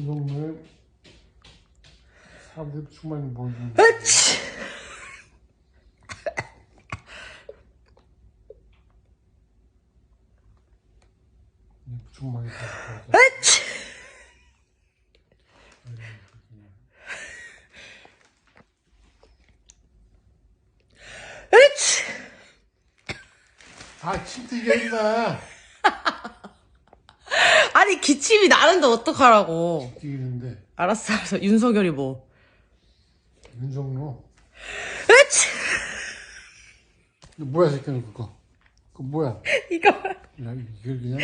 운동을 사람들이 충만히 보여주는 충만히 보여주는 아, 침튀기가 임마. 아니 기침이 나는데 어떡하라고. 뛰는데 알았어 알았어. 윤석열이 뭐. 윤석로. 으치! 이거 뭐야 새끼는 그거. 그거 뭐야? 이거 야, 이걸 그냥